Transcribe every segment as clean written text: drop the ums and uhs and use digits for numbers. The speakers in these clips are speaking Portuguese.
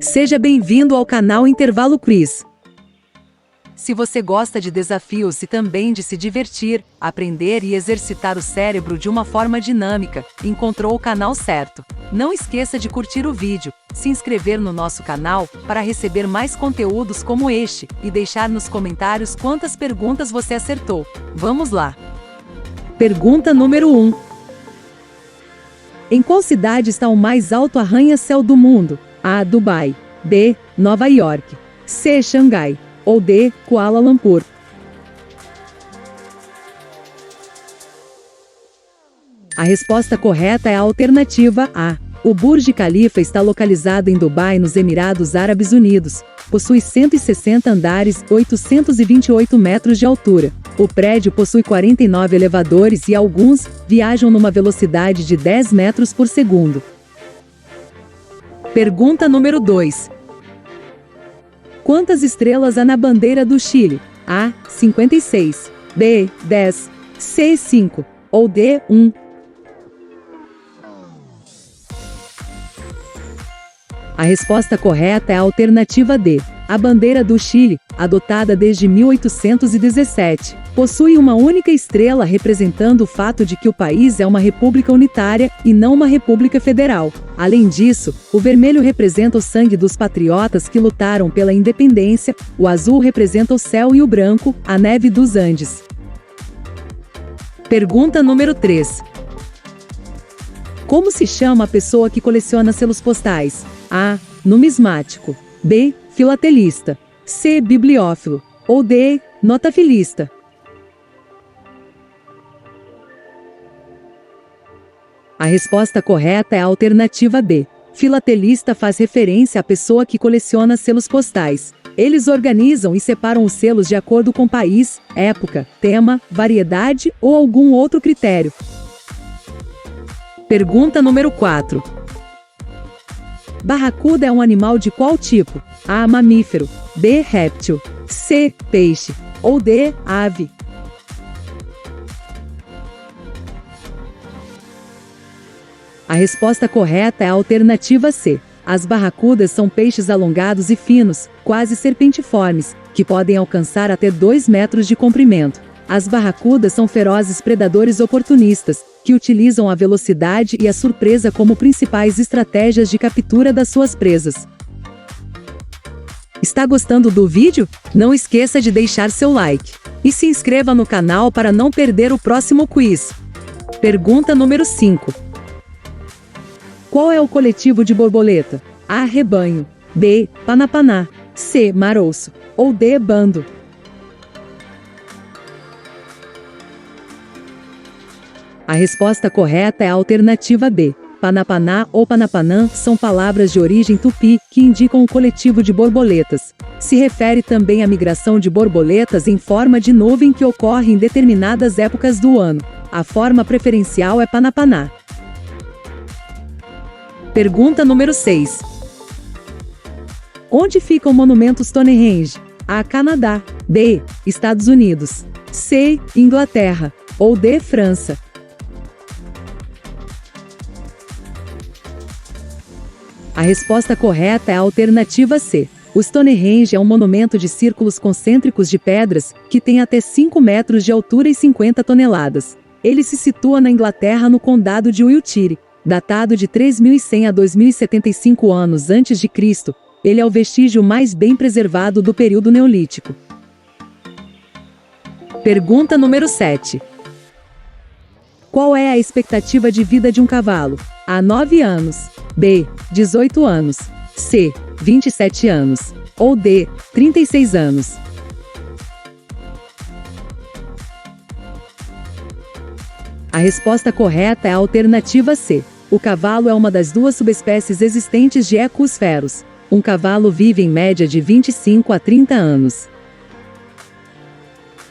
Seja bem-vindo ao canal Intervalo Quiz. Se você gosta de desafios e também de se divertir, aprender e exercitar o cérebro de uma forma dinâmica, encontrou o canal certo. Não esqueça de curtir o vídeo, se inscrever no nosso canal para receber mais conteúdos como este e deixar nos comentários quantas perguntas você acertou. Vamos lá! Pergunta número 1. Em qual cidade está o mais alto arranha-céu do mundo? A. Dubai. B. Nova York. C. Xangai. Ou D. Kuala Lumpur. A resposta correta é a alternativa A. O Burj Khalifa está localizado em Dubai, nos Emirados Árabes Unidos. Possui 160 andares, 828 metros de altura. O prédio possui 49 elevadores e alguns viajam numa velocidade de 10 metros por segundo. Pergunta número 2. Quantas estrelas há na bandeira do Chile? A. 56. B. 10. C. 5. Ou D. 1. A resposta correta é a alternativa D. A bandeira do Chile, adotada desde 1817, possui uma única estrela representando o fato de que o país é uma república unitária e não uma república federal. Além disso, o vermelho representa o sangue dos patriotas que lutaram pela independência, o azul representa o céu e o branco, a neve dos Andes. Pergunta número 3. Como se chama a pessoa que coleciona selos postais? A. Numismático. B. Filatelista. C. Bibliófilo. Ou D. Notafilista. A resposta correta é a alternativa B. Filatelista faz referência à pessoa que coleciona selos postais. Eles organizam e separam os selos de acordo com país, época, tema, variedade ou algum outro critério. Pergunta número 4. Barracuda é um animal de qual tipo? A. Mamífero. B. Réptil. C. Peixe. Ou D. Ave. A resposta correta é a alternativa C. As barracudas são peixes alongados e finos, quase serpentiformes, que podem alcançar até 2 metros de comprimento. As barracudas são ferozes predadores oportunistas, que utilizam a velocidade e a surpresa como principais estratégias de captura das suas presas. Está gostando do vídeo? Não esqueça de deixar seu like. E se inscreva no canal para não perder o próximo quiz. Pergunta número 5. Qual é o coletivo de borboleta? A. Rebanho. B. Panapaná. C. Maroço. Ou D. Bando. A resposta correta é a alternativa B. Panapaná ou Panapanã são palavras de origem tupi que indicam o coletivo de borboletas. Se refere também à migração de borboletas em forma de nuvem que ocorre em determinadas épocas do ano. A forma preferencial é Panapaná. Pergunta número 6. Onde fica o monumento Stonehenge? A. Canadá. B. Estados Unidos. C. Inglaterra. Ou D. França. A resposta correta é a alternativa C. O Stonehenge é um monumento de círculos concêntricos de pedras, que tem até 5 metros de altura e 50 toneladas. Ele se situa na Inglaterra, no condado de Wiltshire. Datado de 3.100 a 2.075 anos antes de Cristo, ele é o vestígio mais bem preservado do período neolítico. Pergunta número 7. Qual é a expectativa de vida de um cavalo? A. 9 anos. B. 18 anos. C. 27 anos. Ou D. 36 anos. A resposta correta é a alternativa C. O cavalo é uma das duas subespécies existentes de Equus ferus. Um cavalo vive em média de 25 a 30 anos.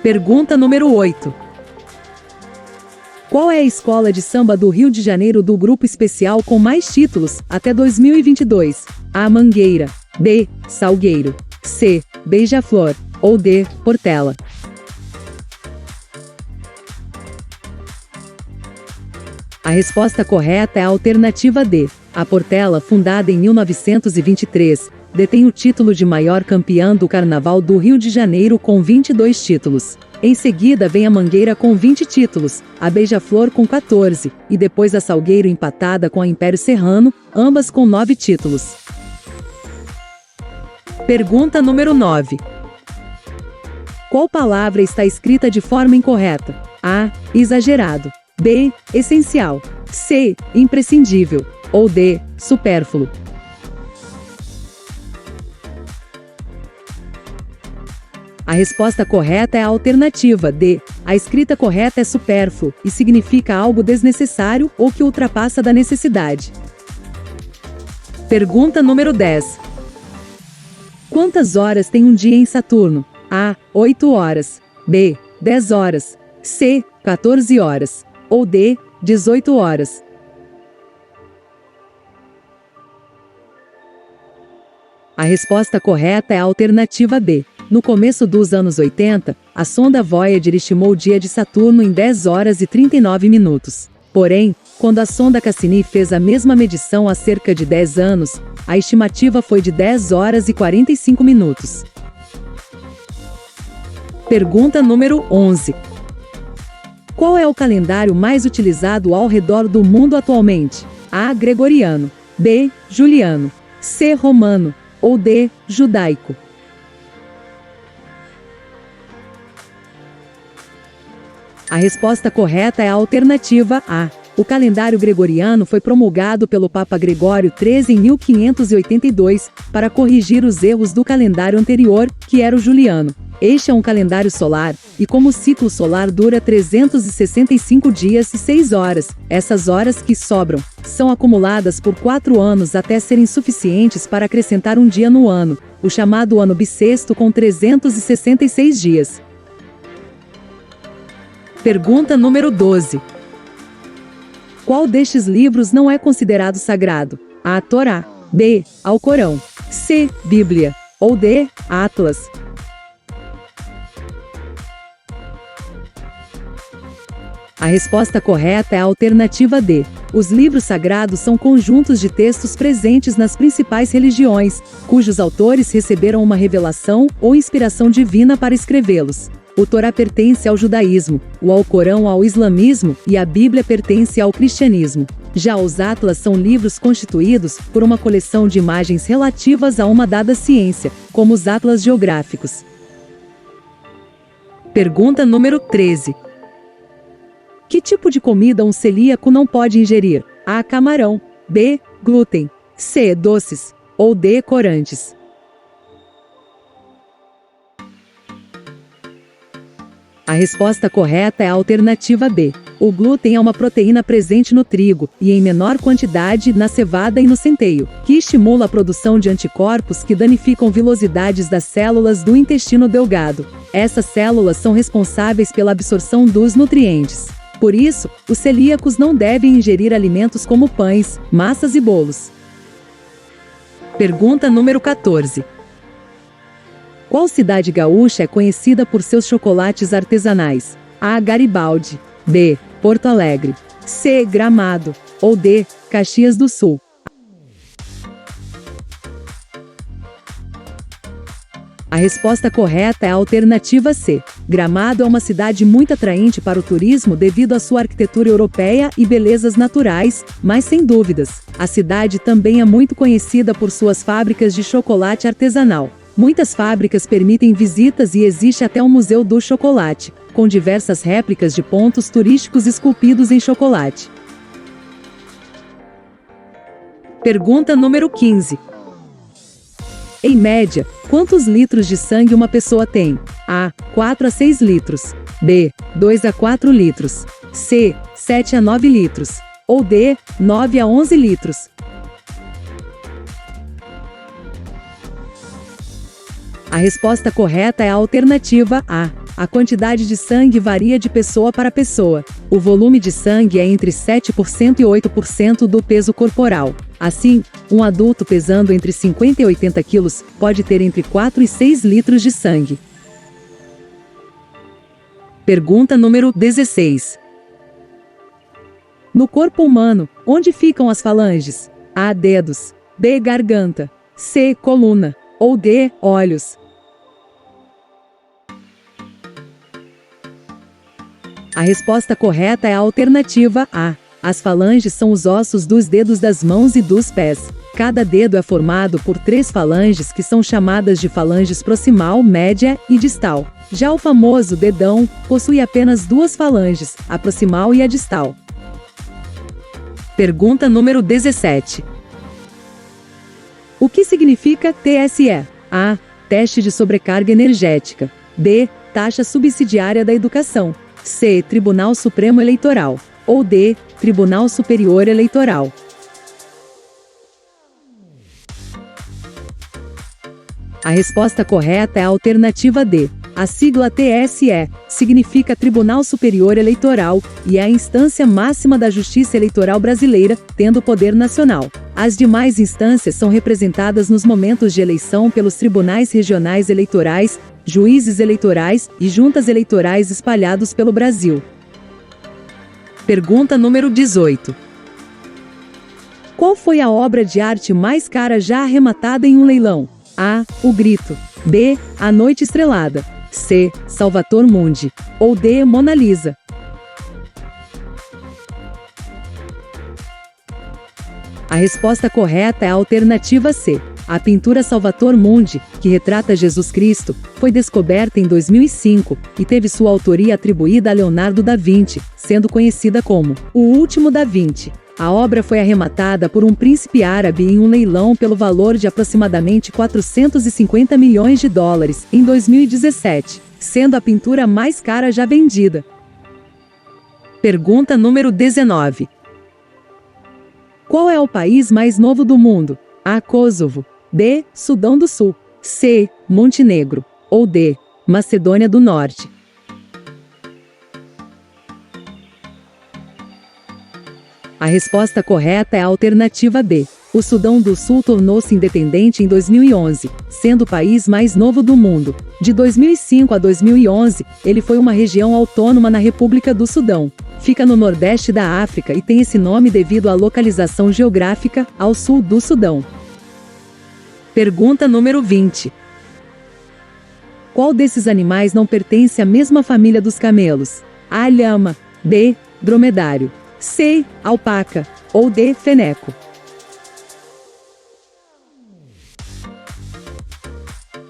Pergunta número 8. Qual é a escola de samba do Rio de Janeiro do grupo especial com mais títulos, até 2022? A. Mangueira. B. Salgueiro. C. Beija-Flor. Ou D. Portela. A resposta correta é a alternativa D. A Portela, fundada em 1923, detém o título de maior campeã do Carnaval do Rio de Janeiro com 22 títulos. Em seguida vem a Mangueira com 20 títulos, a Beija-Flor com 14, e depois a Salgueiro empatada com a Império Serrano, ambas com 9 títulos. Pergunta número 9. Qual palavra está escrita de forma incorreta? A. Exagerado. B. Essencial. C. Imprescindível. Ou D. Supérfluo. A resposta correta é a alternativa D. A escrita correta é supérfluo e significa algo desnecessário ou que ultrapassa da necessidade. Pergunta número 10. Quantas horas tem um dia em Saturno? A. 8 horas. B. 10 horas. C. 14 horas. Ou D. 18 horas. A resposta correta é a alternativa B. No começo dos anos 80, a sonda Voyager estimou o dia de Saturno em 10 horas e 39 minutos. Porém, quando a sonda Cassini fez a mesma medição há cerca de 10 anos, a estimativa foi de 10 horas e 45 minutos. Pergunta número 11. Qual é o calendário mais utilizado ao redor do mundo atualmente? A. Gregoriano. B. Juliano. C. Romano. Ou D. Judaico. A resposta correta é a alternativa A. O calendário gregoriano foi promulgado pelo Papa Gregório XIII em 1582 para corrigir os erros do calendário anterior, que era o juliano. Este é um calendário solar, e como o ciclo solar dura 365 dias e 6 horas, essas horas que sobram são acumuladas por 4 anos até serem suficientes para acrescentar um dia no ano, o chamado ano bissexto com 366 dias. Pergunta número 12. Qual destes livros não é considerado sagrado? A. Torá. B. Alcorão. C. Bíblia. Ou D. Atlas. A resposta correta é a alternativa D. Os livros sagrados são conjuntos de textos presentes nas principais religiões, cujos autores receberam uma revelação ou inspiração divina para escrevê-los. O Torá pertence ao judaísmo, o Alcorão ao islamismo e a Bíblia pertence ao cristianismo. Já os Atlas são livros constituídos por uma coleção de imagens relativas a uma dada ciência, como os atlas geográficos. Pergunta número 13. Que tipo de comida um celíaco não pode ingerir? A. Camarão. B. Glúten. C. Doces. Ou D. Corantes. A resposta correta é a alternativa B. O glúten é uma proteína presente no trigo, e em menor quantidade na cevada e no centeio, que estimula a produção de anticorpos que danificam vilosidades das células do intestino delgado. Essas células são responsáveis pela absorção dos nutrientes. Por isso, os celíacos não devem ingerir alimentos como pães, massas e bolos. Pergunta número 14. Qual cidade gaúcha é conhecida por seus chocolates artesanais? A. Garibaldi. B. Porto Alegre. C. Gramado. Ou D. Caxias do Sul. A resposta correta é a alternativa C. Gramado é uma cidade muito atraente para o turismo devido à sua arquitetura europeia e belezas naturais, mas sem dúvidas, a cidade também é muito conhecida por suas fábricas de chocolate artesanal. Muitas fábricas permitem visitas e existe até um museu do chocolate, com diversas réplicas de pontos turísticos esculpidos em chocolate. Pergunta número 15. Em média, quantos litros de sangue uma pessoa tem? A. 4 a 6 litros. B. 2 a 4 litros. C. 7 a 9 litros. Ou D. 9 a 11 litros. A resposta correta é a alternativa A. A quantidade de sangue varia de pessoa para pessoa. O volume de sangue é entre 7% e 8% do peso corporal. Assim, um adulto pesando entre 50 e 80 quilos pode ter entre 4 e 6 litros de sangue. Pergunta número 16. No corpo humano, onde ficam as falanges? A. Dedos. B. Garganta. C. Coluna. Ou D. Olhos. A resposta correta é a alternativa A. As falanges são os ossos dos dedos das mãos e dos pés. Cada dedo é formado por 3 falanges que são chamadas de falanges proximal, média e distal. Já o famoso dedão possui apenas 2 falanges, a proximal e a distal. Pergunta número 17. O que significa TSE? A. Teste de sobrecarga energética. B. Taxa subsidiária da educação. C. Tribunal Supremo Eleitoral. Ou D. Tribunal Superior Eleitoral. A resposta correta é a alternativa D. A sigla TSE significa Tribunal Superior Eleitoral e é a instância máxima da Justiça Eleitoral brasileira, tendo poder nacional. As demais instâncias são representadas nos momentos de eleição pelos tribunais regionais eleitorais, juízes eleitorais e juntas eleitorais espalhados pelo Brasil. Pergunta número 18. Qual foi a obra de arte mais cara já arrematada em um leilão? A. O Grito. B. A Noite Estrelada. C. Salvator Mundi. Ou D. Mona Lisa. A resposta correta é a alternativa C. A pintura Salvator Mundi, que retrata Jesus Cristo, foi descoberta em 2005 e teve sua autoria atribuída a Leonardo da Vinci, sendo conhecida como O Último da Vinci. A obra foi arrematada por um príncipe árabe em um leilão pelo valor de aproximadamente 450 milhões de dólares em 2017, sendo a pintura mais cara já vendida. Pergunta número 19. Qual é o país mais novo do mundo? A. Kosovo. B. Sudão do Sul. C. Montenegro. Ou D. Macedônia do Norte. A resposta correta é a alternativa B. O Sudão do Sul tornou-se independente em 2011, sendo o país mais novo do mundo. De 2005 a 2011, ele foi uma região autônoma na República do Sudão. Fica no nordeste da África e tem esse nome devido à localização geográfica ao sul do Sudão. Pergunta número 20. Qual desses animais não pertence à mesma família dos camelos? A. Lhama. B. Dromedário. C. Alpaca. Ou D. Feneco.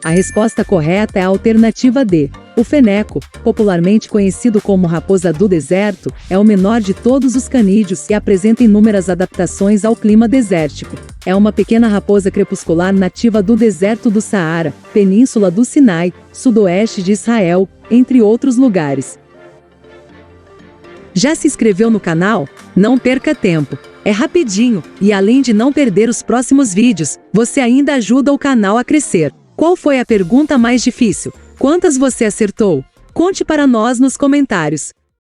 A resposta correta é a alternativa D. O feneco, popularmente conhecido como raposa do deserto, é o menor de todos os canídeos e apresenta inúmeras adaptações ao clima desértico. É uma pequena raposa crepuscular nativa do deserto do Saara, Península do Sinai, sudoeste de Israel, entre outros lugares. Já se inscreveu no canal? Não perca tempo. É rapidinho, e além de não perder os próximos vídeos, você ainda ajuda o canal a crescer. Qual foi a pergunta mais difícil? Quantas você acertou? Conte para nós nos comentários.